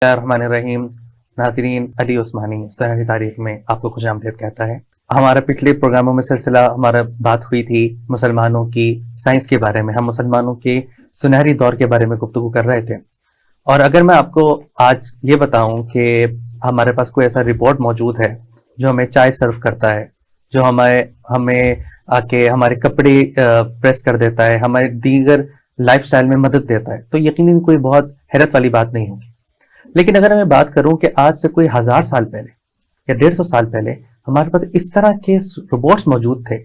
الرحمن الرحیم. ناظرین، علی عثمانی سنہری تاریخ میں آپ کو خوش آمدید کہتا ہے. ہمارا پچھلے پروگراموں میں سلسلہ ہمارا بات ہوئی تھی مسلمانوں کی سائنس کے بارے میں. ہم مسلمانوں کے سنہری دور کے بارے میں گفتگو کر رہے تھے. اور اگر میں آپ کو آج یہ بتاؤں کہ ہمارے پاس کوئی ایسا رپورٹ موجود ہے جو ہمیں چائے سرو کرتا ہے، جو ہمیں آ کے ہمارے کپڑے پریس کر دیتا ہے، ہمارے دیگر لائف سٹائل میں مدد دیتا ہے، تو یقیناً کوئی بہت حیرت والی بات نہیں ہوگی. لیکن اگر میں بات کروں کہ آج سے کوئی 1000 سال پہلے یا 150 سال پہلے ہمارے پاس اس طرح کے روبوٹس موجود تھے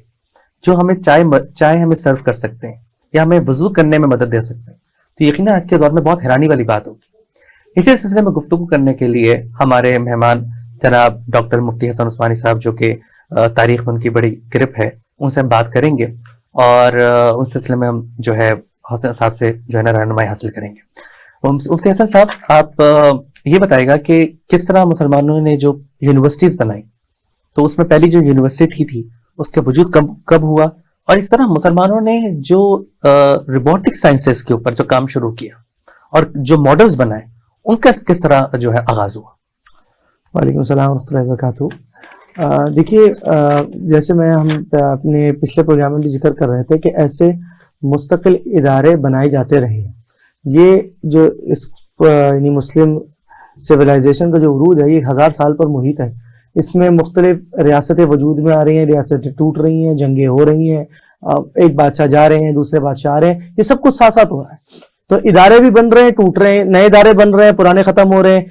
جو ہمیں چائے ہمیں سرو کر سکتے ہیں یا ہمیں وضو کرنے میں مدد دے سکتے ہیں، تو یقیناً آج کے دور میں بہت حیرانی والی بات ہوگی. اسی سلسلے میں گفتگو کرنے کے لیے ہمارے مہمان جناب ڈاکٹر مفتی حسن عثمانی صاحب، جو کہ تاریخ میں ان کی بڑی گرپ ہے، ان سے ہم بات کریں گے اور اس سلسلے میں ہم جو ہے حسن صاحب سے جو ہے نا رہنمائی حاصل کریں گے. مفتی حسن صاحب، آپ یہ بتائے گا کہ کس طرح مسلمانوں نے جو یونیورسٹیز بنائی، تو اس میں پہلی جو یونیورسٹی تھی اس کا وجود کب ہوا، اور اس طرح مسلمانوں نے جو روبوٹک سائنسز کے اوپر جو کام شروع کیا اور جو ماڈلز بنائے، ان کا کس طرح جو ہے آغاز ہوا؟ وعلیکم السلام ورحمۃ اللہ وبرکاتہ. دیکھیے، جیسے ہم اپنے پچھلے پروگرام میں بھی ذکر کر رہے تھے کہ ایسے مستقل ادارے بنائے جاتے رہے ہیں. یہ جو اس یعنی مسلم سویلائزیشن کا جو عروج ہے، یہ 1000 سال پر محیط ہے. اس میں مختلف ریاستیں وجود میں آ رہی ہیں، ریاستیں ٹوٹ رہی ہیں، جنگیں ہو رہی ہیں، ایک بادشاہ جا رہے ہیں، دوسرے بادشاہ آ رہے ہیں. یہ سب کچھ ساتھ ساتھ ہو رہا ہے. تو ادارے بھی بن رہے ہیں، ٹوٹ رہے ہیں، نئے ادارے بن رہے ہیں، پرانے ختم ہو رہے ہیں،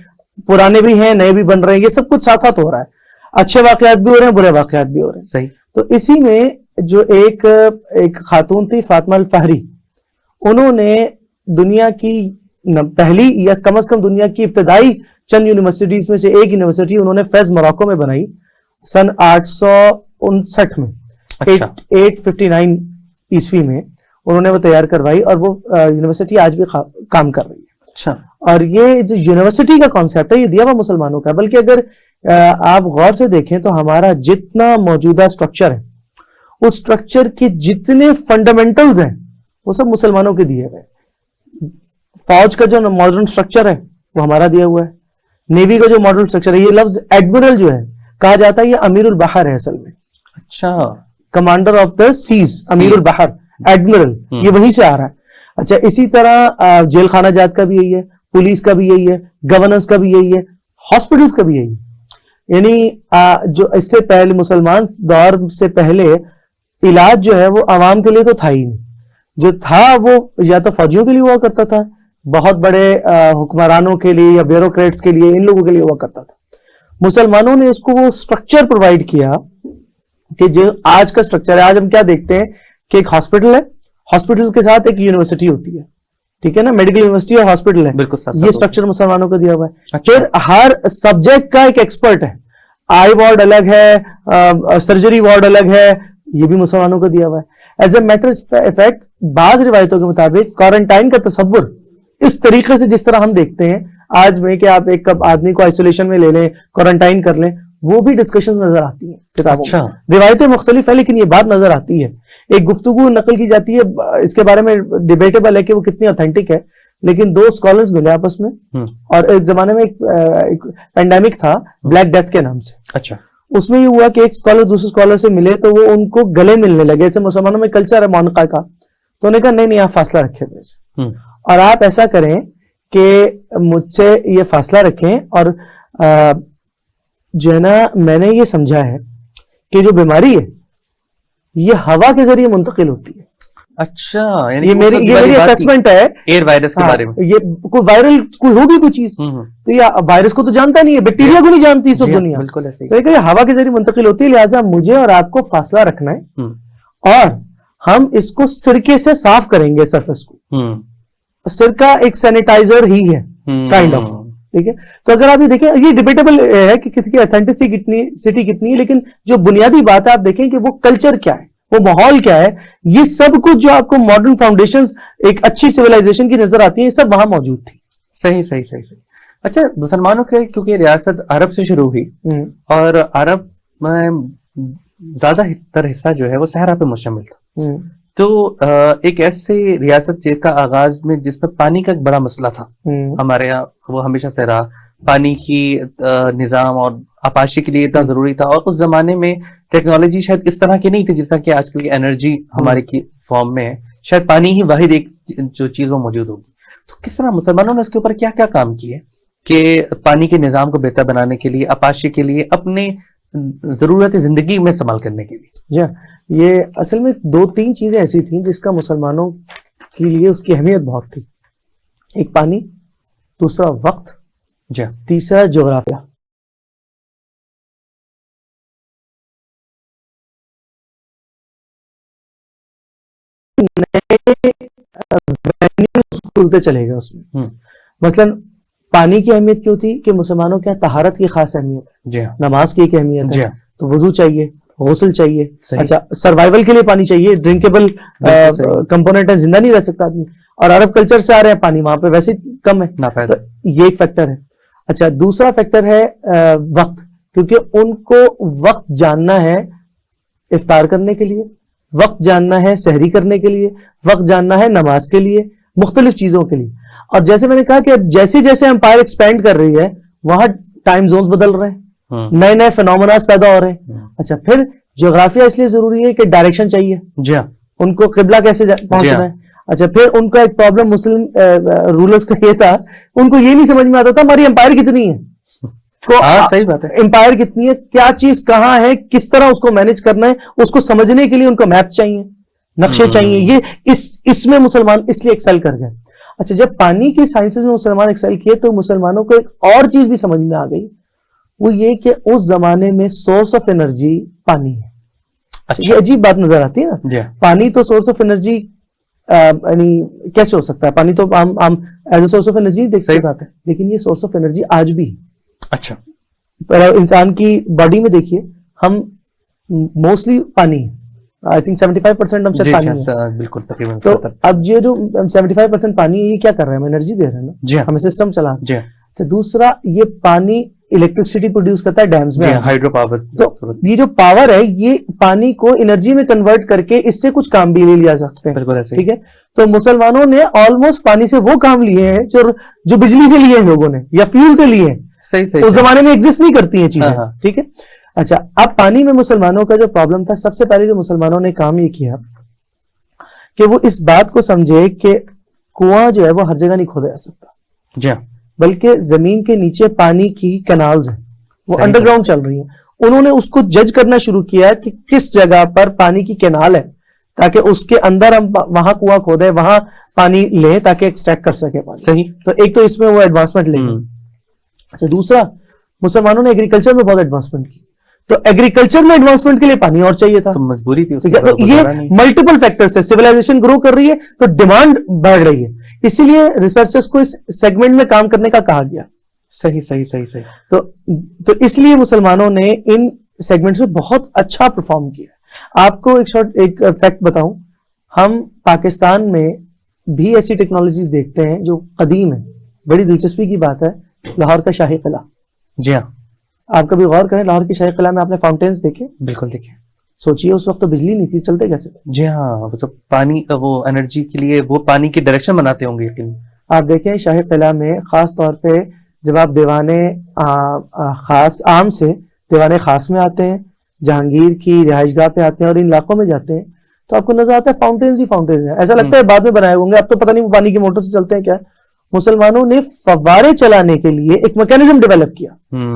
پرانے بھی ہیں، نئے بھی بن رہے ہیں. یہ سب کچھ ساتھ ساتھ ہو رہا ہے. اچھے واقعات بھی ہو رہے ہیں، برے واقعات بھی ہو رہے ہیں. صحیح. تو اسی میں جو ایک خاتون تھی فاطمہ الفہری، انہوں نے دنیا کی پہلی یا کم از کم دنیا کی ابتدائی چند یونیورسٹیز میں سے ایک یونیورسٹی انہوں نے فیض موراکو میں بنائی سن 859 میں. 859 عیسوی میں انہوں نے وہ تیار کروائی، اور وہ یونیورسٹی آج بھی کام کر رہی ہے. اچھا. اور یہ جو یونیورسٹی کا کانسیپٹ ہے، یہ دیا ہوا مسلمانوں کا ہے. بلکہ اگر آپ غور سے دیکھیں تو ہمارا جتنا موجودہ سٹرکچر ہے، اس سٹرکچر کے جتنے فنڈامنٹلز ہیں وہ سب مسلمانوں کے دیے ہوئے. فوج کا جو ماڈرن سٹرکچر ہے وہ ہمارا دیا ہوا ہے. نیوی کا جو ماڈرن سٹرکچر ہے، یہ لفظ ایڈمرل جو ہے کہا جاتا ہے، یہ امیر البحر ہے اصل میں. اچھا. کمانڈر آف دا سیز، امیر البحر، ایڈمرل، یہ وہیں سے آ رہا ہے. اچھا، اسی طرح جیل خانہ جات کا بھی یہی ہے، پولیس کا بھی یہی ہے، گورننس کا بھی یہی ہے، ہاسپٹلز کا بھی یہی ہے. یعنی جو اس سے پہلے مسلمان دور سے پہلے علاج جو ہے وہ عوام کے لیے تو تھا ہی نہیں. جو تھا وہ یا تو فوجیوں کے لیے ہوا کرتا تھا، بہت بڑے حکمرانوں کے لیے یا بیوروکریٹس کے لیے، ان لوگوں کے لیے ہوا کرتا تھا. مسلمانوں نے اس کو وہ سٹرکچر پرووائڈ کیا کہ جو آج کا سٹرکچر ہے. آج ہم کیا دیکھتے ہیں کہ ایک ہاسپٹل ہے، ہاسپٹل کے ساتھ ایک یونیورسٹی ہوتی ہے، ٹھیک ہے نا، میڈیکل یونیورسٹی اور ہاسپٹل ہے. بالکل. یہ سٹرکچر مسلمانوں کو دیا ہوا ہے. اچھا. پھر ہر سبجیکٹ کا ایک ایکسپرٹ ہے. آئی وارڈ الگ ہے، سرجری وارڈ الگ ہے، یہ بھی مسلمانوں کو دیا ہوا ہے. ایز اے میٹر افیکٹ، بعض روایتوں کے مطابق کوارنٹائن کا تصور اس طریقے سے جس طرح ہم دیکھتے ہیں آج میں کہ آپ ایک آدمی کو آئسولیشن میں لے لیں، کوارنٹائن کر لیں، وہ بھی ڈسکشن نظر آتی ہیں کتابوں میں. روایتیں مختلف ہیں لیکن یہ بات نظر آتی ہے. ایک گفتگو نقل کی جاتی ہے، اس کے بارے میں ڈیبیٹیبل ہے کہ وہ کتنی اوتھینٹک ہے، لیکن 2 اسکالرز ملے آپس میں، اور ایک زمانے میں ایک پینڈیمک تھا بلیک ڈیتھ کے نام سے. اچھا. اس میں یہ ہوا کہ ایک اسکالر دوسرے اسکالر سے ملے تو وہ ان کو گلے ملنے لگے. جیسے مسلمانوں میں کلچر ہے معنقہ کا، تو انہوں نے کہا نہیں آپ فاصلہ رکھیں میرے سے، اور آپ ایسا کریں کہ مجھ سے یہ فاصلہ رکھیں. اور جو ہے نا، میں نے یہ سمجھا ہے کہ جو بیماری ہے یہ ہوا کے ذریعے منتقل ہوتی ہے. اچھا. یہ میری اسسمنٹ ہے ایئر وائرس کے بارے میں. یہ کوئی وائرل کوئی ہوگی کوئی چیز، تو یہ وائرس کو تو جانتا نہیں ہے، بیکٹیریا کو نہیں جانتی سب دنیا. بالکل ایسے. تو یہ ہوا کے ذریعے منتقل ہوتی ہے، لہٰذا مجھے اور آپ کو فاصلہ رکھنا ہے، اور ہم اس کو سرکے سے صاف کریں گے سرفیس کو. سرکہ ایک سینیٹائزر ہی ہے کائنڈ آف، ٹھیک ہے. تو اگر آپ یہ دیکھیں، یہ ڈیبیٹیبل ہے کہ کسی کی اتھینٹسٹی کتنی ہے، لیکن جو بنیادی بات ہے آپ دیکھیں کہ وہ کلچر کیا ہے، وہ ماحول کیا ہے. یہ سب کچھ جو آپ کو ماڈرن فاؤنڈیشنز ایک اچھی سویلائزیشن کی نظر آتی ہیں، یہ سب وہاں موجود تھی. صحیح. اچھا، مسلمانوں کے کیونکہ ریاست عرب سے شروع ہوئی، اور عرب میں زیادہ تر حصہ جو ہے وہ صحرا پہ مشتمل تھا، تو ایک ایسے ریاست کا آغاز میں جس میں پانی کا ایک بڑا مسئلہ تھا ہمارے یہاں، وہ ہمیشہ سے رہا، پانی کی نظام اور آپاشی کے لیے اتنا ضروری تھا، اور اس زمانے میں ٹیکنالوجی شاید اس طرح کی نہیں تھی جس طرح کہ آج کل کی انرجی ہمارے کی فارم میں ہے، شاید پانی ہی واحد ایک جو چیز وہ موجود ہوگی. تو کس طرح مسلمانوں نے اس کے اوپر کیا کیا کام کیے کہ پانی کے نظام کو بہتر بنانے کے لیے، آپاشی کے لیے، اپنے ضرورت زندگی میں استعمال کرنے کے لیے؟ جی، یہ اصل میں 2-3 چیزیں ایسی تھیں جس کا مسلمانوں کے لیے اس کی اہمیت بہت تھی. ایک پانی، دوسرا وقت، جی، تیسرا جغرافیہ. کھلتے چلے گا اس میں. مثلا پانی کی اہمیت کیوں تھی کہ مسلمانوں کے یہاں طہارت کی خاص اہمیت ہے. جی، نماز کی ایک اہمیت ہے. جی، تو وضو چاہیے، غسل چاہیے. صحیح. اچھا، سروائیول کے لیے پانی چاہیے، ڈرنکیبل کمپونیٹ ہے، زندہ نہیں رہ سکتا آدمی. اور عرب کلچر سے آ رہے ہیں، پانی وہاں پہ ویسے کم ہے، تو یہ ایک فیکٹر ہے. اچھا، دوسرا فیکٹر ہے وقت، کیونکہ ان کو وقت جاننا ہے افطار کرنے کے لیے، وقت جاننا ہے سحری کرنے کے لیے، وقت جاننا ہے نماز کے لیے، مختلف چیزوں کے لیے. اور جیسے میں نے کہا کہ جیسے جیسے امپائر ایکسپینڈ کر رہی ہے، وہاں ٹائم زونز بدل رہے ہیں، نئے نئے فینومناز پیدا ہو رہے ہیں. اچھا، پھر جغرافیہ اس لیے ضروری ہے کہ ڈائریکشن چاہیے. جی، ان کو قبلہ کیسے پہنچنا ہے. اچھا، پھر ان کا ایک پرابلم مسلم رولرز کا یہ تھا، ان کو یہ نہیں سمجھ میں آتا تھا ہماری امپائر کتنی ہے، صحیح بات ہے، امپائر کتنی ہے، کیا چیز کہاں ہے، کس طرح اس کو مینج کرنا ہے. اس کو سمجھنے کے لیے ان کو میپ چاہیے، نقشے چاہیے. یہ اس میں مسلمان اس لیے ایکسل کر گئے. اچھا، جب پانی کی سائنسز میں مسلمان ایکسل کیے تو مسلمانوں کو ایک اور چیز بھی سمجھ میں آ گئی، وہ یہ کہ اس زمانے میں سورس آف انرجی پانی ہے. یہ عجیب بات نظر آتی ہے نا، پانی تو سورس آف انرجی یعنی کیسے ہو سکتا ہے؟ پانی تو ہم as a source of energy دیکھتے ہیں. صحیح بات ہے، لیکن یہ سورس آف انرجی آج بھی ہے. اچھا، انسان کی باڈی میں دیکھیے، ہم موسٹلی پانی ہے، آئی تھنک 75% ہم سے پانی ہے. بالکل، تقریباً. تو اب یہ جو 75% پانی ہے، یہ کیا کر رہے ہیں؟ ہم انرجی دے رہے ہیں نا، ہمیں سسٹم چلا رہے ہیں. جی، تو دوسرا، یہ پانی الیکٹرسٹی پروڈیوس کرتا ہے ڈیمز میں، ہائیڈرو پاور. تو یہ جو پاور ہے، یہ پانی کو انرجی میں کنورٹ کر کے اس سے کچھ کام بھی لے لیا سکتے ہیں. بالکل ایسے. ٹھیک ہے، تو مسلمانوں نے آلموسٹ پانی سے وہ کام لیے ہیں جو بجلی سے لیے ہیں لوگوں نے، یا فیول سے لیے ہیں. صحیح. اس زمانے میں ایگزسٹ نہیں کرتی ہیں چیزیں. ٹھیک ہے. اچھا، اب پانی میں مسلمانوں کا جو پرابلم تھا، سب سے پہلے جو مسلمانوں نے کام یہ کیا کہ وہ اس بات کو سمجھے کہ کنواں جو ہے وہ ہر جگہ نہیں کھودا جا سکتا. جی، بلکہ زمین کے نیچے پانی کی کنالز ہیں، وہ انڈر گراؤنڈ چل رہی ہیں. انہوں نے اس کو جج کرنا شروع کیا کہ کس جگہ پر پانی کی کینال ہے، تاکہ اس کے اندر ہم وہاں کنواں کھودیں، وہاں پانی لیں تاکہ ایکسٹریکٹ کر سکے پانی. صحیح. تو ایک تو اس میں وہ ایڈوانسمنٹ لے گئے. اچھا، دوسرا، مسلمانوں نے ایگریکلچر میں بہت ایڈوانسمنٹ کی. تو ایگریکلچر میں ایڈوانسمنٹ کے لیے پانی اور چاہیے تھا، تو مجبوری تھی. یہ ملٹیپل فیکٹرز تھے. سویلائزیشن گرو کر رہی ہے تو ڈیمانڈ بڑھ رہی ہے، اسی لیے ریسرچرز کو اس سیگمنٹ میں کام کرنے کا کہا گیا. صحیح. تو اس لیے مسلمانوں نے ان سیگمنٹس میں بہت اچھا پرفارم کیا. آپ کو ایک فیکٹ بتاؤں، ہم پاکستان میں بھی ایسی ٹیکنالوجیز دیکھتے ہیں جو قدیم ہے. بڑی دلچسپی کی بات ہے، لاہور کا شاہی قلعہ. جی ہاں، آپ کبھی غور کریں، لاہور کی شاہی قلعہ میں آپ نے فاؤنٹینز دیکھے؟ بالکل دیکھے. سوچئے اس وقت تو بجلی نہیں تھی، چلتے کیسے تھے؟ جی ہاں، وہ تو پانی، وہ انرجی کے لیے وہ پانی کی ڈائریکشن بناتے ہوں گے. آپ دیکھیں شاہی قلعہ میں خاص طور پہ جب آپ دیوانے خاص عام سے دیوانے خاص میں آتے ہیں، جہانگیر کی رہائش گاہ پہ آتے ہیں اور ان علاقوں میں جاتے ہیں، تو آپ کو نظر آتا ہے فاؤنٹینز ہی فاؤنٹینز ہیں. ایسا لگتا ہے بعد میں بنائے ہوں گے، اب تو پتہ نہیں وہ پانی کی موٹر سے چلتے ہیں کیا. مسلمانوں نے فوارے چلانے کے لیے ایک میکینزم ڈیولپ کیا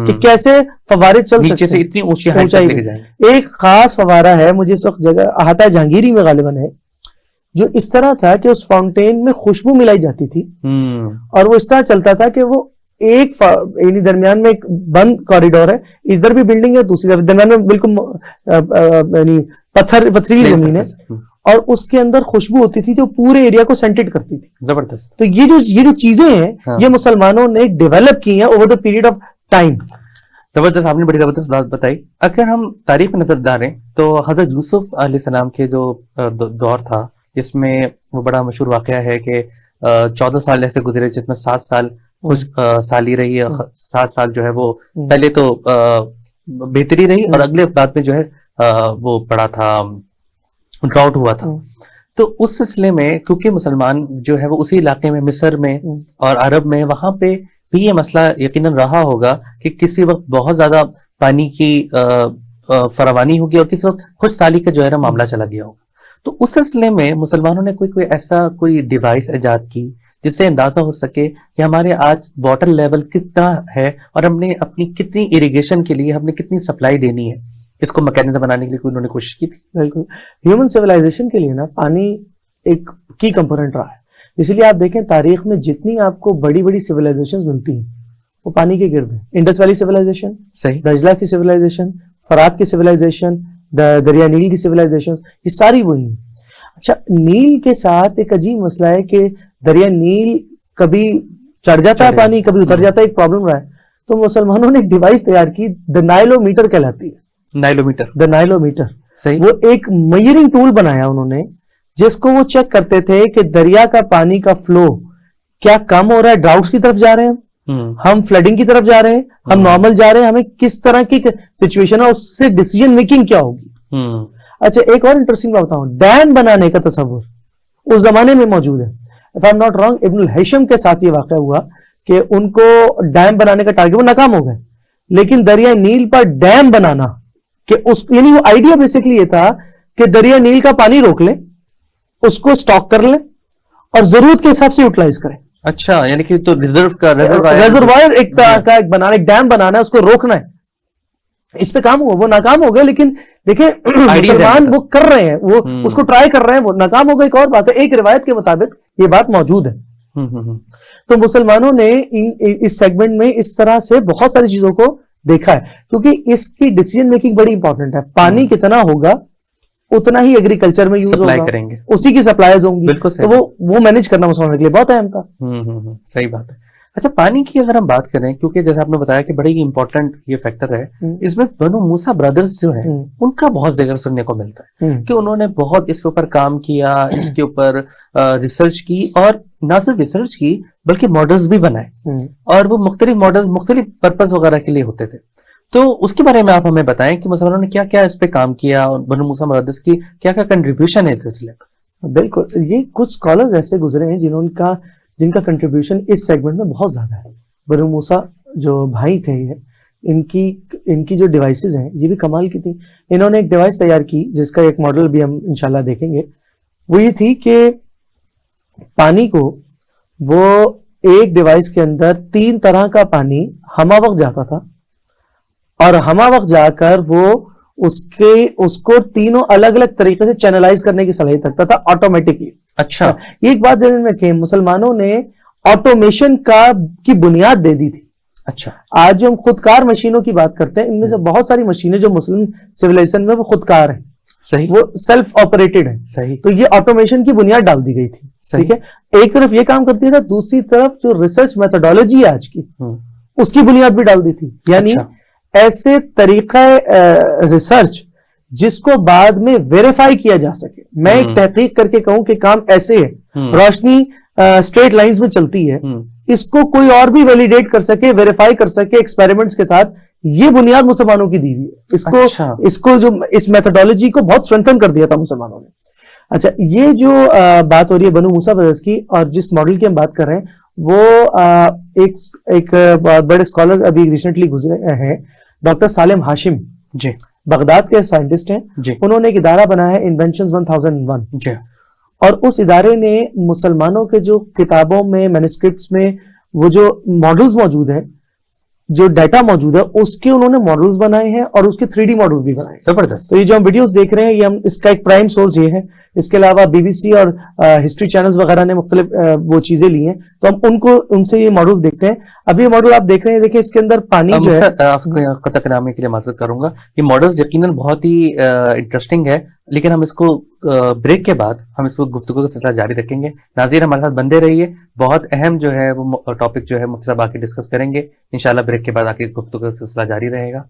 کہ کیسے فوارے چل سکتے ہیں اتنی اونچائی لے جائیں. ایک خاص فوارہ ہے، مجھے اس وقت جگہ احاطہ جہانگیری میں غالباً ہے، جو اس طرح تھا کہ اس فاؤنٹین میں خوشبو ملائی جاتی تھی، اور وہ اس طرح چلتا تھا کہ وہ ایک یعنی درمیان میں ایک بند کوریڈور ہے، ادھر بھی بلڈنگ ہے، دوسری طرف درمیان میں بالکل یعنی پتھریلی زمین ہے، اور اس کے اندر خوشبو ہوتی تھی جو پورے ایریا کو سینٹڈ کرتی تھی. زبردست. تو یہ جو چیزیں ہیں یہ مسلمانوں نے ڈیولپ کی ہیں over the period of time. زبردست، آپ نے بڑی زبردست بات بتائی. اگر ہم تاریخ میں نظر ڈالیں تو حضرت یوسف علیہ السلام کے جو دور تھا، جس میں وہ بڑا مشہور واقعہ ہے کہ 14 سال ایسے گزرے جس میں 7 سال خشک سالی رہی ہے. 7 سال جو ہے وہ پہلے تو بہتری رہی، اور اگلے بعد میں جو ہے وہ پڑا تھا، ڈراؤٹ ہوا تھا. تو اس سلسلے میں کیونکہ مسلمان جو ہے وہ اسی علاقے میں مصر میں اور عرب میں وہاں پہ بھی یہ مسئلہ یقیناً رہا ہوگا کہ کسی وقت بہت زیادہ پانی کی فراوانی ہوگی اور کسی وقت خوش سالی کا جو ہے نا معاملہ چلا گیا ہوگا. تو اس سلسلے میں مسلمانوں نے کوئی ڈیوائس ایجاد کی جس سے اندازہ ہو سکے کہ ہمارے آج واٹر لیول کتنا ہے اور ہم نے اپنی کتنی اریگیشن کے لیے ہم نے کتنی سپلائی دینی ہے. اس کو میکینزم بنانے کے لیے انہوں نے کوشش کی تھی. بالکل ہیومن سویلائزیشن کے لیے نا پانی ایک کی کمپوننٹ رہا ہے. اسی لیے آپ دیکھیں تاریخ میں جتنی آپ کو بڑی بڑی سویلائزیشن ملتی ہیں وہ پانی کے گرد ہیں. انڈس ویلی سویلائزیشن, صحیح, دجلہ کی سویلائزیشن, فرات کی سویلائزیشن, دریا نیل کی سویلائزیشن, یہ ساری وہی ہیں. اچھا نیل کے ساتھ ایک عجیب مسئلہ ہے کہ دریا نیل کبھی چڑھ جاتا ہے پانی, کبھی اتر جاتا ہے, ایک پرابلم رہا ہے. تو مسلمانوں نے ایک ڈیوائس تیار کی, دا نائلو میٹر کہلاتی ہے. دا نائلو میٹر, صحیح, وہ ایک میئرنگ ٹول بنایا انہوں نے جس کو وہ چیک کرتے تھے کہ دریا کا پانی کا فلو کیا کم ہو رہا ہے, ڈراؤٹس کی طرف جا رہے ہیں ہم, فلڈنگ کی طرف جا رہے ہیں ہم, نارمل جا رہے ہیں, ہمیں کس طرح کی سچویشن ہے, اس سے ڈیسیجن میکنگ کیا ہوگی. اچھا ایک اور انٹرسٹنگ بات بتاؤں, ڈیم بنانے کا تصور اس زمانے میں موجود ہے. If I am not wrong ابن الہیشم کے ساتھ یہ واقعہ ہوا کہ ان کو ڈیم بنانے کا ٹارگیٹ, وہ ناکام ہو گئے, لیکن دریا نیل پر ڈیم بنانا کہ اس یعنی وہ آئیڈیا بیسکلی یہ تھا کہ دریا نیل کا پانی روک لیں, اس کو سٹاک کر لیں اور ضرورت کے حساب سے یوٹیلائز کریں. اچھا یعنی کہ تو ریزروائر ایک بنانا, ایک ڈیم بنانا ہے, اس کو روکنا ہے. اس پہ کام ہوا, وہ ناکام ہو گئے, لیکن دیکھیں مسلمان وہ کر رہے ہیں, وہ اس کو ٹرائی کر رہے ہیں, وہ ناکام ہو گئے. ایک اور بات ہے, ایک روایت کے مطابق یہ بات موجود ہے. تو مسلمانوں نے اس سیگمنٹ میں اس طرح سے بہت ساری چیزوں کو دیکھا ہے, کیونکہ اس کی ڈیسیجن میکنگ بڑی امپورٹنٹ ہے. پانی کتنا ہوگا اتنا ہی ایگریکلچر میں یوز ہوگا, کریں گے, اسی کی سپلائیز ہوں گی, تو وہ مینج کرنا مسلمانوں کے لیے بہت اہم تھا. صحیح بات ہے. اچھا پانی کی اگر ہم بات کریں, کیونکہ جیسے آپ نے بتایا کہ بڑی امپورٹنٹ یہ فیکٹر ہے, اس میں بنو موسیٰ برادرز جو ہیں ان کا بہت ذکر سننے کو ملتا ہے کہ انہوں نے بہت اس کے اوپر کام کیا, اس کے اوپر ریسرچ کی, اور نہ صرف ریسرچ کی بلکہ ماڈلز بھی بنائے, اور وہ مختلف ماڈلز مختلف پرپز وغیرہ کے لیے ہوتے تھے. تو اس کے بارے میں آپ ہمیں بتائیں کہ مسلمانوں نے کیا کیا اس پہ کام کیا, اور بنو موسیٰ برادرز کی کیا کیا کنٹریبیوشن ہے اس سلسلے میں. بالکل, یہ کچھ اسکالرز ایسے گزرے ہیں جن کا کنٹریبیوشن اس سیگمنٹ میں بہت زیادہ ہے. بنو موسیٰ جو بھائی تھے, ان کی جو ڈیوائسز ہیں یہ بھی کمال کی تھی. انہوں نے ایک ڈیوائس تیار کی جس کا ایک ماڈل بھی ہم انشاءاللہ دیکھیں گے. وہ یہ تھی کہ پانی کو وہ ایک ڈیوائس کے اندر 3 طرح کا پانی ہمہ وقت جاتا تھا, اور ہمہ وقت جا کر وہ اس کو تینوں الگ الگ طریقے سے چینلائز کرنے کی صلاحیت رکھتا تھا آٹومیٹکلی. اچھا یہ ایک بات ذہن میں رکھیں, مسلمانوں نے آٹومیشن کی بنیاد دے دی تھی. اچھا آج جو ہم خودکار مشینوں کی بات کرتے ہیں, ان میں سے بہت ساری مشینیں جو مسلم سویلائزیشن میں وہ خودکار ہیں, صحیح, وہ سیلف آپریٹڈ ہیں, صحیح. تو یہ آٹومیشن کی بنیاد ڈال دی گئی تھی. ٹھیک ہے, ایک طرف یہ کام کرتی تھا, دوسری طرف جو ریسرچ میتھڈولوجی ہے آج کی اس کی بنیاد بھی ڈال دی تھی. یعنی ایسے طریقہ ریسرچ جس کو بعد میں ویریفائی کیا جا سکے. میں ایک تحقیق کر کے کہوں کہ کام ایسے ہے, روشنی اسٹریٹ لائنز میں چلتی ہے, اس کو کوئی اور بھی ویلیڈیٹ کر سکے, ویریفائی کر سکے ایکسپیریمنٹس کے ساتھ, یہ بنیاد مسلمانوں کی دی ہوئی ہے. اس کو جو اس میتھڈولوجی کو بہت اسٹرینتھن کر دیا تھا مسلمانوں نے. اچھا یہ جو بات ہو رہی ہے بنو موسیٰ برادرز کی, اور جس ماڈل کی ہم بات کر رہے ہیں وہ ایک بہت بڑے اسکالر ابھی ریسنٹلی گزرے ہیں, ڈاکٹر سالم ہاشم, جی, بغداد کے سائنٹسٹ ہیں. انہوں نے ایک ادارہ بنایا ہے انوینشنز 1001, اور اس ادارے نے مسلمانوں کے جو کتابوں میں مینuscripts میں وہ جو ماڈلز موجود ہیں, جو ڈیٹا موجود ہے, اس کے انہوں نے ماڈلز بنائے ہیں اور اس کے 3D ماڈلز بھی بنائے. زبردست. تو یہ جو ہم ویڈیوز دیکھ رہے ہیں یہ اس کا ایک پرائم سورس یہ ہے. اس کے علاوہ BBC اور ہسٹری چینلز وغیرہ نے مختلف وہ چیزیں لی ہیں, تو ہم ان سے یہ ماڈل دیکھتے ہیں. ابھی یہ ماڈل آپ دیکھ رہے ہیں, دیکھیں اس کے اندر پانی جو ہے. آپ کو قطع کلامی کے لیے معذرت کروں گا, یہ ماڈلز یقیناً بہت ہی انٹرسٹنگ ہے, لیکن ہم اس کو بریک کے بعد ہم اس کو گفتگو کا سلسلہ جاری رکھیں گے. ناظرین ہمارے ساتھ بندے رہیے, بہت اہم جو ہے وہ ٹاپک جو ہے مفتی صاحب آگے ڈسکس کریں گے انشاءاللہ. بریک کے بعد آگے گفتگو کا سلسلہ جاری رہے گا.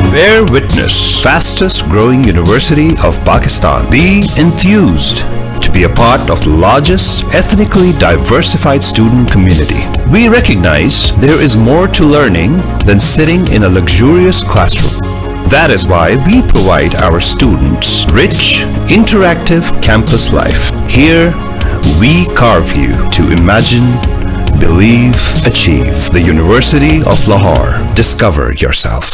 Bear Witness, fastest growing university of Pakistan. Be enthused to be a part of the largest ethnically diversified student community. We recognize there is more to learning than sitting in a luxurious classroom. That is why we provide our students rich, interactive campus life. Here, we carve you to imagine, believe, achieve. The University of Lahore. Discover yourself.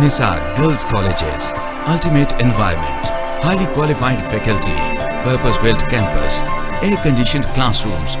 Nisa Girls Colleges, ultimate environment, highly qualified faculty, purpose-built campus, air-conditioned classrooms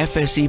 FSc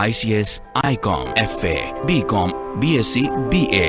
ICS, ICOM, FA, BCom, BSc, BA,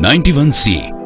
91C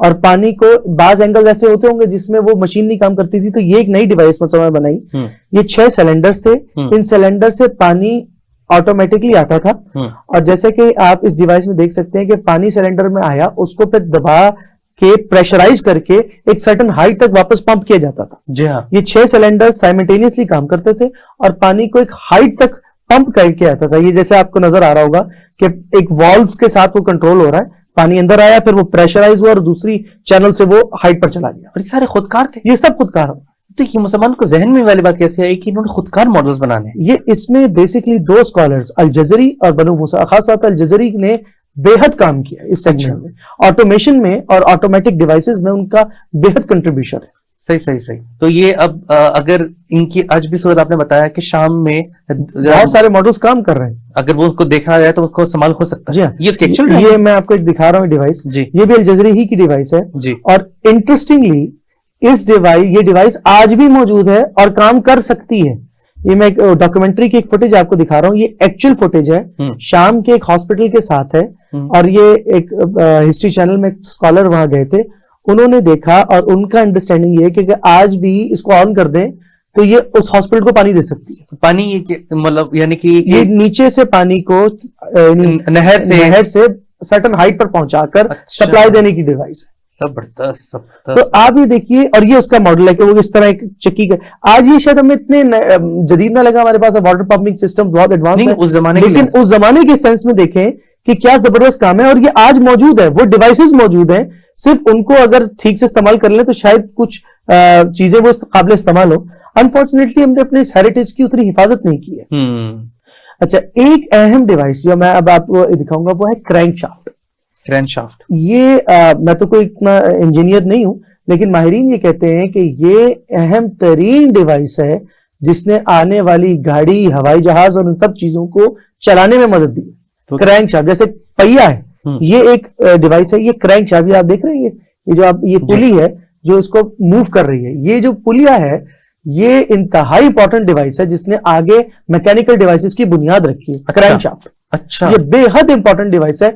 اور پانی کو بعض angle ایسے ہوتے ہوں گے جس میں وہ مشین نہیں کام کرتی تھی, تو یہ ایک نئی ڈیوائس مسلمان بنائی. یہ 6 سلنڈرز تھے, ان سلنڈر سے پانی آٹومیٹکلی آتا تھا, اور جیسے کہ آپ اس ڈیوائس میں دیکھ سکتے ہیں کہ پانی سلنڈر میں آیا, اس کو پھر دبا کے پریشرائز کر کے ایک سرٹن ہائٹ تک واپس پمپ کیا جاتا تھا. جی ہاں, یہ 6 سلنڈر سائملٹینیسلی کام کرتے تھے اور پانی کو ایک ہائٹ تک پمپ کر کے آتا تھا. یہ جیسے آپ کو نظر آ رہا ہوگا کہ ایک والو کے ساتھ وہ کنٹرول ہو رہا ہے, پانی اندر آیا, پھر وہ پریشرائز ہوا اور دوسری چینل سے وہ ہائٹ پر چلا گیا. اور یہ سارے خودکار تھے, یہ سب خودکار ہو. تو یہ مسلمان کو ذہن میں والی بات کیسے آئی کہ انہوں نے خودکار ماڈلز بنانے؟ یہ اس میں بیسکلی 2 اسکالرز الجزری اور بنو موسیٰ, خاص طور پر الجزری نے بے حد کام کیا اس سیکشن میں, آٹومیشن میں اور آٹومیٹک ڈیوائسز میں ان کا بے حد کنٹریبیوشن ہے. صحیح. تو یہ اب اگر ان کی آج بھی صورت آپ نے بتایا کہ شام میں بہت سارے ماڈلز کام کر رہے ہیں, اگر وہ اس کو دیکھا جائے تو اس کو استعمال ہو سکتا ہے. جی ہاں, یہ اس کے ایکچوئل یہ میں آپ کو ایک دکھا رہا ہوں ڈیوائس. جی, یہ بھی الجزری ہی کی ڈیوائس ہے. جی, اور انٹرسٹنگلی یہ ڈیوائس آج بھی موجود ہے اور کام کر سکتی ہے. یہ میں ایک ڈاکومنٹری کی ایک فوٹیج آپ کو دکھا رہا ہوں, یہ ایکچوئل فوٹیج ہے, شام کے ایک ہاسپٹل کے ساتھ ہے, اور یہ ایک ہسٹری چینل میں اسکالر وہاں گئے تھے, انہوں نے دیکھا اور ان کا انڈرسٹینڈنگ یہ ہے کہ آج بھی اس کو آن کر دیں تو یہ اس ہاسپٹل کو پانی دے سکتی ہے. پانی مطلب یعنی کہ یہ نیچے سے پانی کو نہر سے سرٹن ہائٹ پر پہنچا کر سپلائی دینے کی ڈیوائس ہے. زبردست. تو آپ یہ دیکھیے, اور یہ اس کا ماڈل ہے کہ وہ اس طرح ایک چکی کا, آج یہ شاید ہمیں اتنے جدید نہ لگا, ہمارے پاس واٹر پمپنگ سسٹم بہت ایڈوانس ہے اس زمانے, لیکن اس زمانے کے سینس میں دیکھیں کہ کیا زبردست کام ہے, اور یہ آج موجود ہے, وہ ڈیوائسز موجود ہیں, صرف ان کو اگر ٹھیک سے استعمال کر لیں تو شاید کچھ چیزیں وہ قابل استعمال ہو. انفارچونیٹلی ہم نے اپنے اس ہیریٹیج کی اتنی حفاظت نہیں کی ہے. اچھا, ایک اہم ڈیوائس جو میں اب آپ کو دکھاؤں گا وہ ہے کرینک شافٹ. یہ میں تو کوئی اتنا انجینئر نہیں ہوں, لیکن ماہرین یہ کہتے ہیں کہ یہ اہم ترین ڈیوائس ہے جس نے آنے والی گاڑی, ہوائی جہاز اور ان سب چیزوں کو چلانے میں مدد دی. کرینک شافٹ جیسے پہیا ہے, یہ ایک ڈیوائس ہے. یہ کرینک شافٹ آپ دیکھ رہے ہیں, یہ جو آپ یہ پلی ہے جو اس کو موو کر رہی ہے, یہ جو پلیا ہے یہ انتہائی امپورٹنٹ ڈیوائس ہے جس نے آگے میکینیکل ڈیوائسز کی بنیاد رکھی ہے. کرینک شافٹ, اچھا, یہ بے حد امپورٹنٹ ڈیوائس ہے,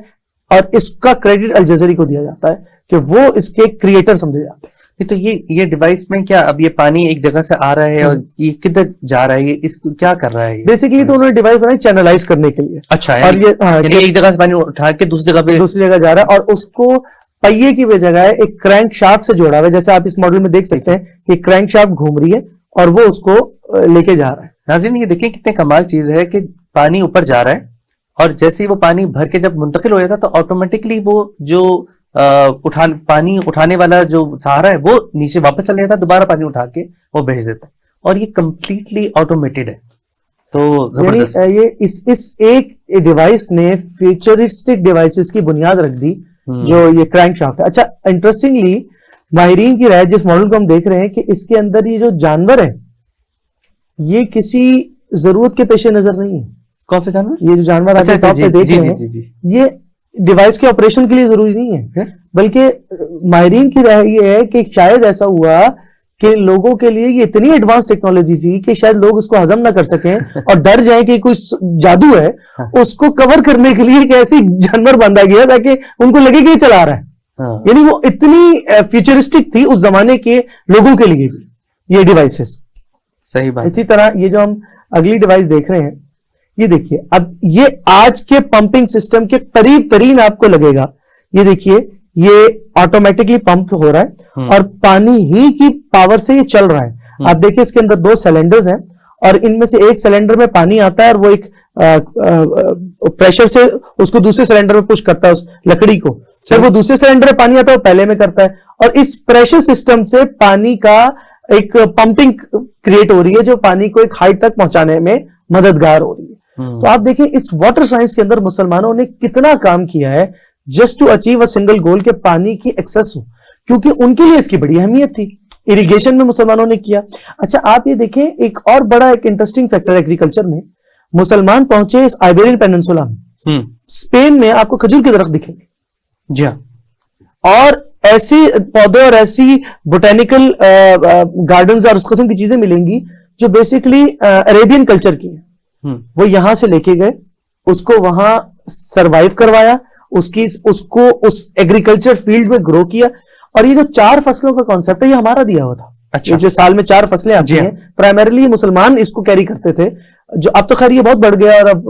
اور اس کا کریڈٹ الجزری کو دیا جاتا ہے کہ وہ اس کے کریٹر سمجھے جاتے ہیں. تو یہ ڈیوائس میں کیا اب یہ پانی ایک جگہ سے آ رہا ہے اور یہ کدھر جا رہا ہے, یہ اس کو کیا کر رہا ہے؟ بیسیکلی تو انہوں نے ڈیوائس بنائی چینلائز کرنے کے لیے. اچھا, اور یہ ایک جگہ سے پانی اٹھا کے دوسری جگہ جا رہا ہے, اور اس کو پہیے کی بجائے ایک کرینک شافٹ سے جوڑا ہوا ہے. جیسے آپ اس ماڈل میں دیکھ سکتے ہیں کہ کرینک شافٹ گھوم رہی ہے اور وہ اس کو لے کے جا رہا ہے. ناظرین یہ دیکھیں کتنے کمال چیز ہے کہ پانی اوپر جا رہا ہے, اور جیسے ہی وہ پانی بھر کے جب منتقل ہو جاتا تو آٹومیٹکلی وہ جو پانی اٹھانے والا جو سہارا ہے وہ نیچے واپس چلے جاتا ہے, دوبارہ پانی اٹھا کے وہ بھیج دیتا ہے, اور یہ کمپلیٹلی آٹومیٹڈ ہے. تو زبردست, یہ اس ایک ڈیوائس نے فیوچرسٹک ڈیوائسز کی بنیاد رکھ دی جو یہ کرینک شافٹ ہے. اچھا, انٹرسٹنگلی ماہرین کی رائے جس ماڈل کو ہم دیکھ رہے ہیں کہ اس کے اندر یہ جو جانور ہے یہ کسی ضرورت کے پیش نظر نہیں ہے. کون سے جانور؟ یہ جو جانور آپ ٹاپ پہ دیکھ رہے ہیں یہ ڈیوائس کے آپریشن کے لیے ضروری نہیں ہے, بلکہ ماہرین کی رائے یہ ہے کہ شاید ایسا ہوا کہ لوگوں کے لیے یہ اتنی ایڈوانس ٹیکنالوجی تھی کہ شاید لوگ اس کو ہضم نہ کر سکیں اور ڈر جائیں کہ کوئی جادو ہے, اس کو کور کرنے کے لیے ایک ایسی جانور باندھا گیا تاکہ ان کو لگے کہ یہ چلا رہا ہے. یعنی وہ اتنی فیوچرسٹک تھی اس زمانے کے لوگوں کے لیے بھی یہ ڈیوائسز. صحیح بات. اسی طرح یہ جو ہم اگلی ڈیوائس دیکھ رہے ہیں, یہ دیکھیے, اب یہ آج کے پمپنگ سسٹم کے قریب ترین آپ کو لگے گا. یہ دیکھیے, یہ آٹومیٹکلی پمپ ہو رہا ہے اور پانی ہی کی پاور سے یہ چل رہا ہے. آپ دیکھیں اس کے اندر 2 سلنڈرز ہیں, اور ان میں سے ایک سلنڈر میں پانی آتا ہے اور وہ ایک پریشر سے اس کو دوسرے سلنڈر میں پش کرتا ہے اس لکڑی کو, پھر وہ دوسرے سلنڈر میں پانی آتا ہے وہ پہلے میں کرتا ہے, اور اس پریشر سسٹم سے پانی کا ایک پمپنگ کریٹ ہو رہی ہے جو پانی کو ایک ہائٹ تک پہنچانے میں مددگار ہو رہی ہے. تو آپ دیکھیں اس واٹر سائنس کے اندر مسلمانوں نے کتنا کام کیا ہے just to achieve a single goal کہ پانی کی ایکسس ہو, کیونکہ ان کے لیے اس کی بڑی اہمیت تھی. اریگیشن میں مسلمانوں نے کیا. اچھا, آپ یہ دیکھیں ایک اور بڑا ایک انٹرسٹنگ فیکٹر ایگریکلچر میں, مسلمان پہنچے اس آئیبیرین پیننسولا میں, اسپین میں آپ کو کھجور کے درخت دکھیں گے. جی ہاں, اور ایسی پودے اور ایسی بوٹینیکل گارڈنز اور اس قسم کی چیزیں ملیں گی جو بیسیکلی عربین کلچر کی ہیں. وہ یہاں سے لے کے گئے, اس کو وہاں سروائیو کروایا, اس کو اس ایگریکلچر فیلڈ میں گرو کیا, اور یہ جو 4 فصلوں کا کانسیپٹ ہے یہ ہمارا دیا ہوا تھا. یہ جو سال میں 4 فصلیں آتی ہیں پرائمریلی مسلمان اس کو کیری کرتے تھے, جو اب تو خیر یہ بہت بڑھ گیا اور اب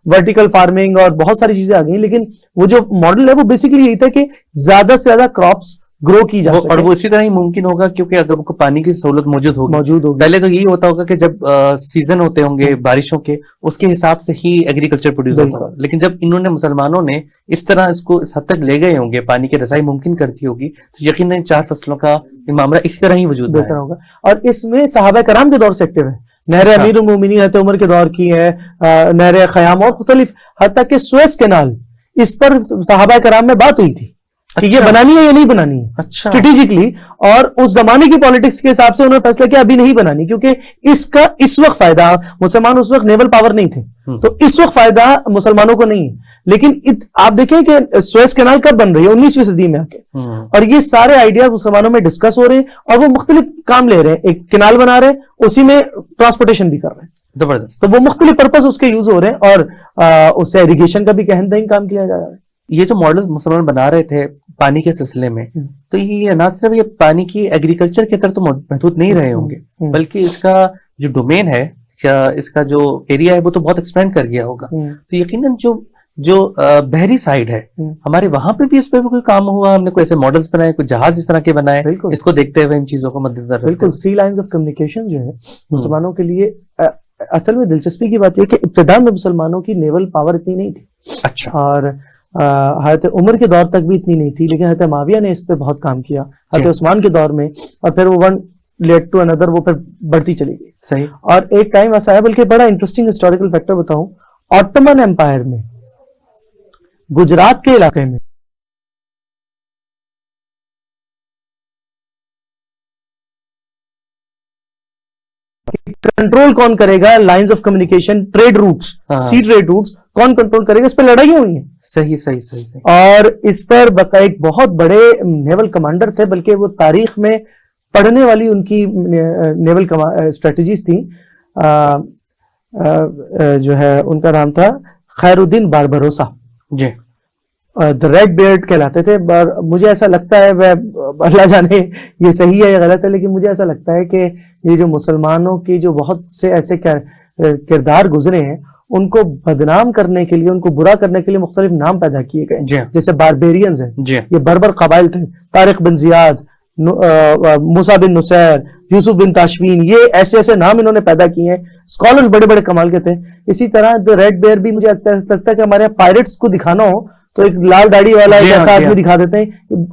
ورٹیکل فارمنگ اور بہت ساری چیزیں آ گئی, لیکن وہ جو ماڈل ہے وہ بیسیکلی یہی تھا کہ زیادہ سے زیادہ کراپس گرو کی جا سکے, اور وہ اسی طرح ہی ممکن ہوگا کیونکہ اگر کو پانی کی سہولت موجود ہوگی. پہلے تو یہی ہوتا ہوگا کہ جب سیزن ہوتے ہوں گے بارشوں کے, اس کے حساب سے ہی ایگریکلچر پروڈیوس ہوتا ہوگا, لیکن جب انہوں نے مسلمانوں نے اس طرح اس کو اس حد تک لے گئے ہوں گے, پانی کی رسائی ممکن کرتی ہوگی, تو یقیناً 4 فصلوں کا معاملہ اسی طرح ہی وجود میں بہتر ہوگا. اور اس میں صحابہ کرام کے دور سے ایکٹیو ہے, نہر امیر المومنین حضرت عمر کے دور کی ہے, نہر خیام اور مختلف, حتیٰ کہ سویس کینال اس پر صحابہ کرام میں بات ہوئی تھی کہ یہ بنانی ہے یا نہیں بنانی ہے اسٹریٹجکلی, اور اس زمانے کی پالیٹکس کے حساب سے انہوں نے فیصلہ کیا ابھی نہیں بنانی, کیونکہ اس کا اس وقت فائدہ, مسلمان اس وقت نیول پاور نہیں تھے تو اس وقت فائدہ مسلمانوں کو نہیں ہے. لیکن آپ دیکھیں کہ سویس کینال کب بن رہی ہے 19ویں صدی میں آ کے, اور یہ سارے آئیڈیا مسلمانوں میں ڈسکس ہو رہے ہیں اور وہ مختلف کام لے رہے ہیں. ایک کینال بنا رہے ہیں, اسی میں ٹرانسپورٹیشن بھی کر رہے ہیں, زبردست. تو وہ مختلف پرپز اس کے یوز ہو رہے ہیں, اور اس سے ایریگیشن کا بھی کہن دہن کام کیا جا رہا ہے. یہ جو ماڈلز مسلمان بنا رہے تھے پانی کے سلسلے میں, تو یہ نہ صرف یہ پانی کی ایگریکلچر کے طرف تو محدود نہیں رہے ہوں گے, بلکہ اس کا جو ڈومین ہے یا اس کا جو ایریا ہے وہ تو بہت ایکسپینڈ کر گیا ہوگا. تو یقیناً جو بحری سائڈ ہے ہمارے, وہاں پہ بھی اس پہ کوئی کام ہوا, ہم نے کوئی ایسے ماڈلز بنائے, کوئی جہاز اس طرح کے بنائے, اس کو دیکھتے ہوئے ان چیزوں کو مد نظر. بالکل, سی لائنز آف کمیونیکیشن جو ہے مسلمانوں کے لیے, اصل میں دلچسپی کی بات یہ کہ ابتدا میں مسلمانوں کی نیول پاور اتنی نہیں تھی. اچھا. اور حضرت عمر کے دور تک بھی اتنی نہیں تھی, لیکن حضرت معاویہ نے اس پہ بہت کام کیا, حضرت عثمان کے دور میں, اور پھر وہ ون لیڈ ٹو اندر وہ پھر بڑھتی چلی گئی. صحیح. اور ایک ٹائم ایسا ہے, بلکہ بڑا انٹرسٹنگ ہسٹوریکل فیکٹر بتاؤں, آٹومن امپائر میں گجرات کے علاقے میں کنٹرول کون کرے گا, lines of communication, trade routes, sea trade routes کون کنٹرول کرے گا, اس پہ لڑائیاں ہوئی ہیں. صحیح صحیح صحیح. اور اس پر ایک بہت بڑے نیول کمانڈر تھے, بلکہ وہ تاریخ میں پڑھنے والی ان کی نیول اسٹریٹجیز تھیں, جو ہے ان کا نام تھا خیر الدین باربروسا. جی. دا ریڈ بیئرڈ کہلاتے تھے. مجھے ایسا لگتا ہے, اللہ جانے یہ صحیح ہے یا غلط ہے, لیکن مجھے ایسا لگتا ہے کہ یہ جو مسلمانوں کی جو بہت سے ایسے کردار گزرے ہیں, ان کو بدنام کرنے کے لیے, ان کو برا کرنے کے لیے مختلف نام پیدا کیے گئے. جیسے باربیرینز ہیں, یہ بربر قبائل تھے, طارق بن زیاد, موسیٰ بن نصیر, یوسف بن تاشفین, یہ ایسے ایسے نام انہوں نے پیدا کیے ہیں. اسکالرز بڑے بڑے کمال کے تھے. اسی طرح ریڈ بیئر بھی مجھے لگتا ہے کہ ہمارے یہاں پائرٹس کو دکھانا ہو تو ایک لال داڑھی والا ایک ایسا آدمی دکھا دیتے ہیں.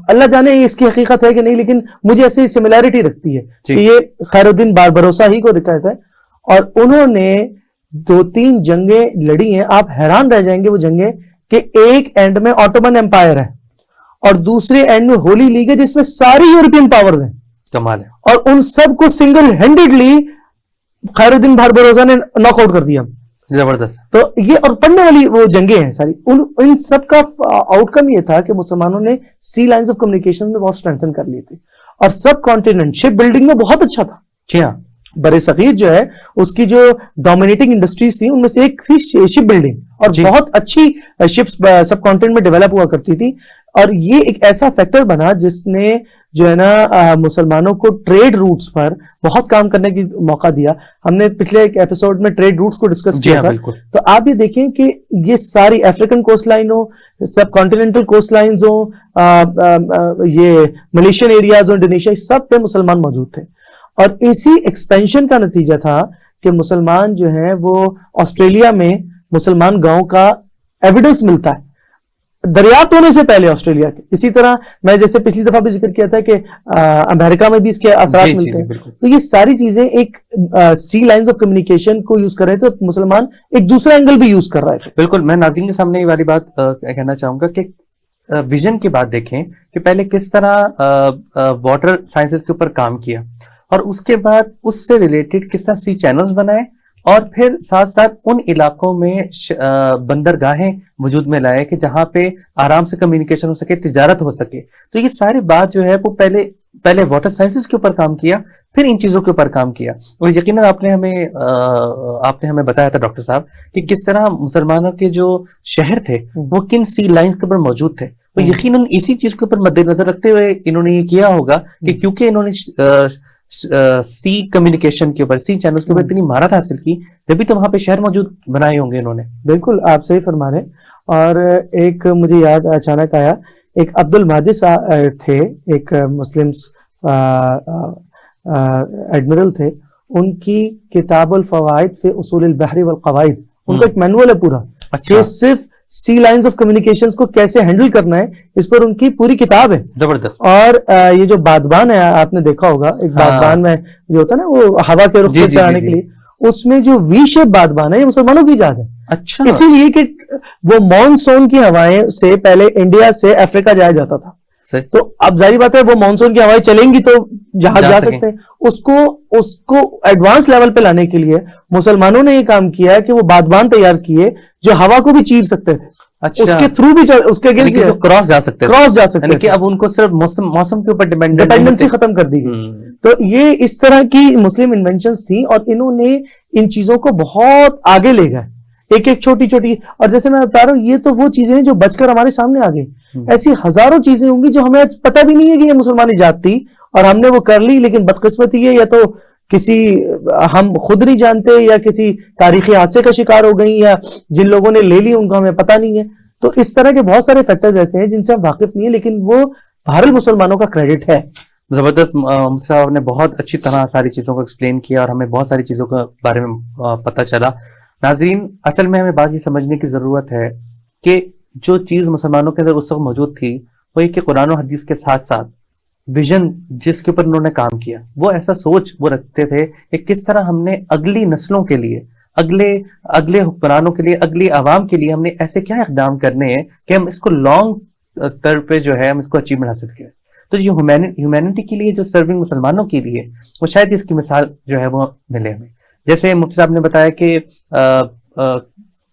اللہ جانے اس کی حقیقت ہے کہ نہیں, لیکن مجھے ایسی سملیرٹی رکھتی ہے کہ یہ خیر الدین باربروسا ہی کو دکھاتا ہے. اور انہوں نے 2-3 جنگیں لڑی ہیں, آپ حیران رہ جائیں گے وہ جنگیں, کہ ایک اینڈ میں آٹومن امپائر ہے اور دوسرے اینڈ میں ہولی لیگ ہے جس میں ساری یورپین پاورز ہیں. کمال ہے. اور ان سب کو سنگل ہینڈڈلی خیر الدین باربروسا نے ناک آؤٹ کر دیا. زبردست. تو یہ اور پڑھنے والی وہ جنگیں ہیں ساری, ان سب کا آؤٹ کم یہ تھا کہ مسلمانوں نے سی لائنز آف کمیونیکیشن میں بہت اسٹرینتھن کر لیے تھے, اور سب کانٹیننٹ شپ بلڈنگ میں بہت اچھا تھا. جی ہاں, بر صغیر جو ہے اس کی جو ڈومینیٹنگ انڈسٹریز تھی ان میں سے ایک تھی شپ بلڈنگ, اور بہت اچھی شپس سب کانٹیننٹ میں ڈیولپ ہوا کرتی تھی. اور یہ ایک ایسا فیکٹر بنا جس نے جو ہے نا مسلمانوں کو ٹریڈ روٹس پر بہت کام کرنے کی موقع دیا. ہم نے پچھلے ایک ایپیسوڈ میں ٹریڈ روٹس کو ڈسکس کیا تھا. تو آپ یہ دیکھیں کہ یہ ساری افریقن کوسٹ لائن ہو, سب کانٹیننٹل کوسٹ لائنز ہوں, یہ ملیشین ایریاز ہوں, انڈونیشیا, سب پہ مسلمان موجود تھے. اور اسی ایکسپینشن کا نتیجہ تھا کہ مسلمان جو ہیں وہ آسٹریلیا میں مسلمان گاؤں کا ایویڈنس ملتا ہے دریافت ہونے سے پہلے آسٹریلیا کے. اسی طرح میں جیسے پچھلی دفعہ بھی ذکر کیا تھا کہ امریکہ میں بھی اس کے اثرات ملتے ہیں. تو یہ ساری چیزیں ایک سی لائنز آف کمیونیکیشن کو یوز کر رہے تھے, تو مسلمان ایک دوسرا اینگل بھی یوز کر رہے تھے. بالکل. میں ناظرین کے سامنے یہ والی بات کہنا چاہوں گا کہ ویژن کی بات دیکھیں کہ پہلے کس طرح واٹر سائنسز کے اوپر کام کیا, اور اس کے بعد اس سے ریلیٹڈ کس طرح سی چینلز بنائے, اور پھر ساتھ ساتھ ان علاقوں میں بندرگاہیں وجود میں لائے کہ جہاں پہ آرام سے کمیونیکیشن ہو سکے, تجارت ہو سکے. تو یہ ساری بات جو ہے وہ پہلے واٹر سائنسز کے اوپر کام کیا, پھر ان چیزوں کے اوپر کام کیا. اور یقیناً آپ نے ہمیں بتایا تھا ڈاکٹر صاحب کہ کس طرح مسلمانوں کے جو شہر تھے وہ کن سی لائنز کے اوپر موجود تھے, تو یقیناً اسی چیز کے اوپر مد نظر رکھتے ہوئے انہوں نے یہ کیا ہوگا کہ کیونکہ انہوں نے سی کمیونیکیشن کے اوپر, سی چینلز کے اوپر اتنی مہارت حاصل کی, جبھی تو وہاں پہ شہر موجود بنائے ہوں گے انہوں نے. بالکل آپ صحیح فرما رہے ہیں. اور ایک مجھے یاد اچانک آیا, ایک عبد الماجد تھے, ایک مسلم ایڈمرل تھے, ان کی کتاب الفوائد فی اصول البحر والقواعد, ان کا ایک مینول ہے پورا کہ صرف سی لائنز آف کمیونیکیشنز کو کیسے ہینڈل کرنا ہے, اس پر ان کی پوری کتاب ہے. زبردست. اور یہ جو بادبان ہے آپ نے دیکھا ہوگا, ایک بادبان میں جو ہوتا ہے نا وہ ہوا کے رخ سے چلانے کے لیے, اس میں جو وی شیپ بادبان ہے یہ مسلمانوں کی ایجاد ہے. اچھا. اسی لیے کہ وہ مانسون کی ہوائیں سے پہلے انڈیا سے افریقہ جایا جاتا تھا, تو اب ظاہری بات ہے وہ مانسون کی ہوائیں چلیں گی تو جہاز جا سکتے ہیں. اس کو ایڈوانس لیول پہ لانے کے لیے مسلمانوں نے یہ کام کیا ہے کہ وہ بادبان تیار کیے جو ہوا کو بھی چیر سکتے تھے. اچھا. اس کے تھرو بھی اس کے اگینسٹ کراس جا سکتے یعنی کہ اب ان کو صرف موسم کے اوپر ڈیپینڈنسی ختم کر دی گئی. تو یہ اس طرح کی مسلم انوینشنز تھیں, اور انہوں نے ان چیزوں کو بہت آگے لے گئے, ایک ایک چھوٹی چھوٹی. اور جیسے میں بتا رہا ہوں, یہ تو وہ چیزیں ہیں جو بچ کر ہمارے سامنے آ گئی. ایسی ہزاروں چیزیں ہوں گی جو ہمیں پتہ بھی نہیں ہے کہ یہ مسلمان ایجاد تھی اور ہم نے وہ کر لی, لیکن بدقسمتی ہے یا تو کسی ہم خود نہیں جانتے یا کسی تاریخی حادثے کا شکار ہو گئی, یا جن لوگوں نے لے لی ان کو ہمیں پتہ نہیں ہے. تو اس طرح کے بہت سارے فیکٹرز ایسے ہیں جن سے ہم واقف نہیں ہیں, لیکن وہ بہرحال مسلمانوں کا کریڈٹ ہے. زبردست. مفتی صاحب نے بہت اچھی طرح ساری چیزوں کو ایکسپلین کیا اور ہمیں بہت ساری چیزوں کے بارے میں پتہ چلا. ناظرین, اصل میں ہمیں بات یہ سمجھنے کی ضرورت ہے کہ جو چیز مسلمانوں کے اندر اس وقت موجود تھی وہ یہ کہ قرآن و حدیث کے ساتھ ساتھ ویژن جس کے اوپر انہوں نے کام کیا, وہ ایسا سوچ وہ رکھتے تھے کہ کس طرح ہم نے اگلی نسلوں کے لیے, اگلے حکمرانوں کے لیے, اگلی عوام کے لیے ہم نے ایسے کیا اقدام کرنے ہیں کہ ہم اس کو لانگ ٹرم پہ جو ہے ہم اس کو اچیومنٹ حاصل کریں. تو یہ ہیومینٹی کے لیے جو سرونگ مسلمانوں کے لیے, وہ شاید اس کی مثال جو ہے وہ ملے ہمیں. جیسے مفتی صاحب نے بتایا کہ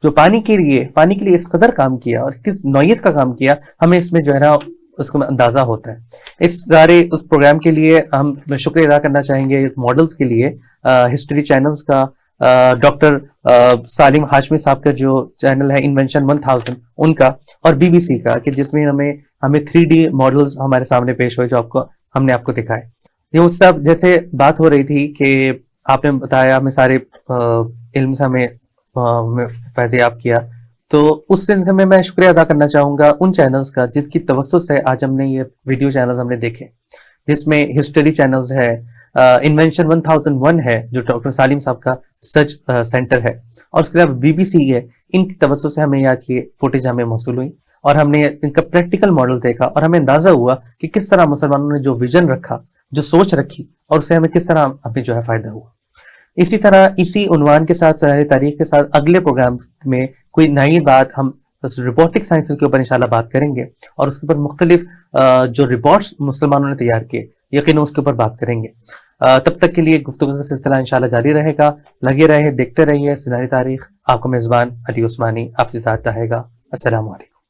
جو پانی کے لیے اس قدر کام کیا اور کس نوعیت کا کام کیا, ہمیں اس میں جو ہے نا اس کو اندازہ ہوتا ہے. اس سارے اس پروگرام کے لیے ہم شکریہ ادا کرنا چاہیں گے ماڈلز کے لیے, ہسٹری چینلز کا, ڈاکٹر سالم ہاشمی صاحب کا جو چینل ہے انوینشن 1000 ان کا, اور BBC کا, کہ جس میں ہمیں 3D ماڈلز ہمارے سامنے پیش ہوئے جو ہم نے آپ کو دکھائے. یہ صاحب جیسے بات ہو رہی تھی کہ آپ نے بتایا ہمیں سارے علم سے ہمیں فیضیاب کیا, تو اس سلسلے میں میں شکریہ ادا کرنا چاہوں گا ان چینلز کا جس کی توسط سے آج ہم نے یہ ویڈیو چینلز ہم نے دیکھے, جس میں ہسٹری چینلز ہے, انوینشن 1001 ہے جو ڈاکٹر سالم صاحب کا ریسرچ سینٹر ہے, اور اس کے علاوہ BBC ہے. ان کی توسط سے ہمیں آج کی فوٹیج ہمیں موصول ہوئی اور ہم نے ان کا پریکٹیکل ماڈل دیکھا, اور ہمیں اندازہ ہوا کہ کس طرح مسلمانوں نے جو ویژن رکھا, جو سوچ رکھی, اور اس سے ہمیں کس طرح ہمیں جو ہے فائدہ ہوا. اسی طرح اسی عنوان کے ساتھ تاریخ کے ساتھ اگلے پروگرام میں کوئی نئی بات ہم روبوٹک سائنسز کے اوپر انشاءاللہ بات کریں گے, اور اس کے اوپر مختلف جو روبوٹس مسلمانوں نے تیار کیے یقیناً اس کے اوپر بات کریں گے. تب تک کے لیے گفتگو کا سلسلہ انشاءاللہ جاری رہے گا. لگے رہے, دیکھتے رہیے سنہری تاریخ. آپ کا میزبان علی عثمانی آپ سے ساتھ رہے گا. السلام علیکم.